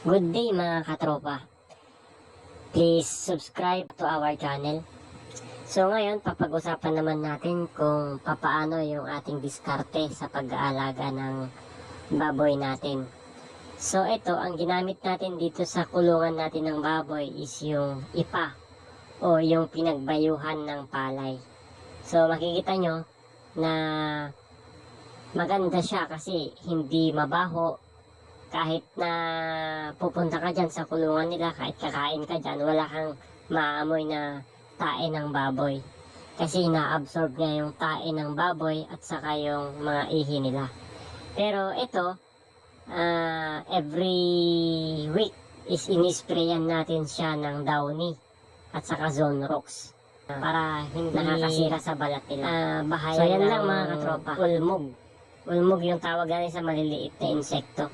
Good day mga katropa. Please subscribe to our channel. So ngayon, papag-usapan naman natin kung papaano yung ating diskarte sa pag-aalaga ng baboy natin. So ito, ang ginamit natin dito sa kulungan natin ng baboy is yung ipa o yung pinagbayuhan ng palay. So makikita nyo na maganda siya kasi hindi mabaho. Kahit na pupunta ka dyan sa kulungan nila, kahit kakain ka dyan, wala kang maamoy na tae ng baboy. Kasi na-absorb niya yung tae ng baboy at saka yung mga ihi nila. Pero ito, every week is inisprayan natin siya ng Downy at saka Zonrox para hindi nakakasira sa balat nila. So yan lang mga katropa, ulmog. Ulmog yung tawag natin sa maliliit na insekto.